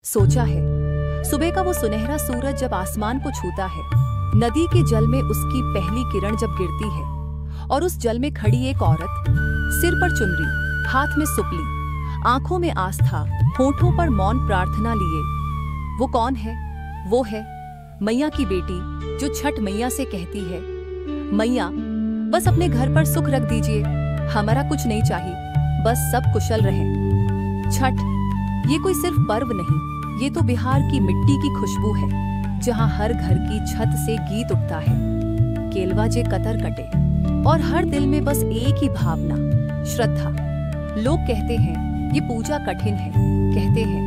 सोचा है। सुबह का वो सुनहरा सूरज जब आसमान को छूता है, नदी के जल में उसकी पहली किरण जब गिरती है और उस जल में खड़ी एक औरत, सिर पर चुनरी, हाथ में सुपली, आंखों में आस्था, होठों पर मौन प्रार्थना लिए, वो कौन है? वो है मैया की बेटी, जो छठ मैया से कहती है, मैया बस अपने घर पर सुख रख दीजिए, हमारा कुछ नहीं चाहिए, बस सब कुशल रहे। छठ ये कोई सिर्फ पर्व नहीं, ये तो बिहार की मिट्टी की खुशबू है, जहाँ हर घर की छत से गीत उठता है, केलवा जे कतर कटे, और हर दिल में बस एक ही भावना, श्रद्धा। लोग कहते हैं ये पूजा कठिन है, कहते हैं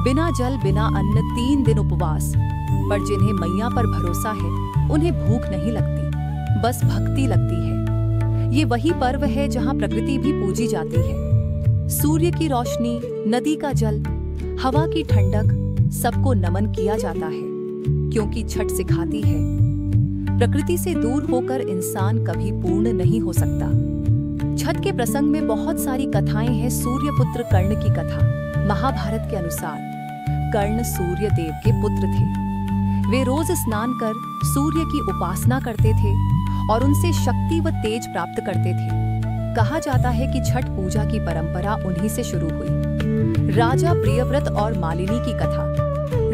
बिना जल बिना अन्न 3 दिन उपवास, पर जिन्हें मैया पर भरोसा है उन्हें भूख नहीं लगती, बस भक्ति लगती है। ये वही पर्व है जहाँ प्रकृति भी पूजी जाती है। सूर्य की रोशनी, नदी का जल, हवा की ठंडक, सबको नमन किया जाता है, क्योंकि छठ सिखाती है प्रकृति से दूर होकर इंसान कभी पूर्ण नहीं हो सकता। छठ के प्रसंग में बहुत सारी कथाएं हैं। सूर्यपुत्र कर्ण की कथा। महाभारत के अनुसार कर्ण सूर्य देव के पुत्र थे। वे रोज स्नान कर सूर्य की उपासना करते थे और उनसे शक्ति व तेज प्राप्त करते थे। कहा जाता है कि छठ पूजा की परंपरा उन्हीं से शुरू हुई। राजा प्रियव्रत और मालिनी की कथा।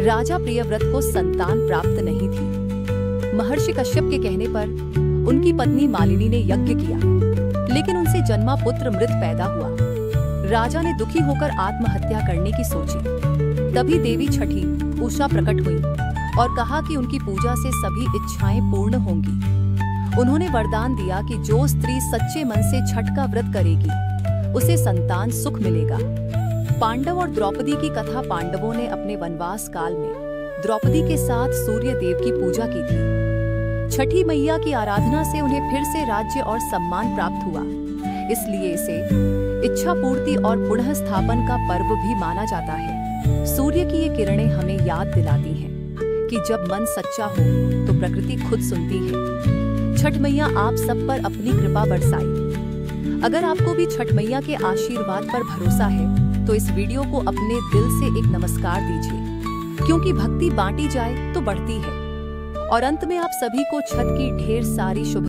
राजा प्रियव्रत को संतान प्राप्त नहीं थी। महर्षि कश्यप के कहने पर उनकी पत्नी मालिनी ने यज्ञ किया, लेकिन उनसे जन्मा पुत्र मृत पैदा हुआ। राजा ने दुखी होकर आत्महत्या करने की सोची। तभी देवी छठी उषा प्रकट हुई और कहा कि उनकी पूजा से सभी इच्छाएं पूर्ण होंगी। उन्होंने वरदान दिया कि जो स्त्री सच्चे मन से छठ का व्रत करेगी, उसे संतान सुख मिलेगा। पांडव और द्रौपदी की कथा। पांडवों ने अपने वनवास काल में द्रौपदी के साथ सूर्य देव की पूजा की थी। छठी मैया की आराधना से उन्हें फिर से राज्य और सम्मान प्राप्त हुआ, इसलिए इसे इच्छा पूर्ति और पुनः स्थापन का पर्व भी माना जाता है। सूर्य की ये किरणें हमें याद दिलाती हैं कि जब मन सच्चा हो तो प्रकृति खुद सुनती है। छठ मैया आप सब पर अपनी कृपा बरसाए। अगर आपको भी छठ मैया के आशीर्वाद पर भरोसा है तो इस वीडियो को अपने दिल से एक नमस्कार दीजिए, क्योंकि भक्ति बांटी जाए तो बढ़ती है। और अंत में आप सभी को छठ की ढेर सारी शुभ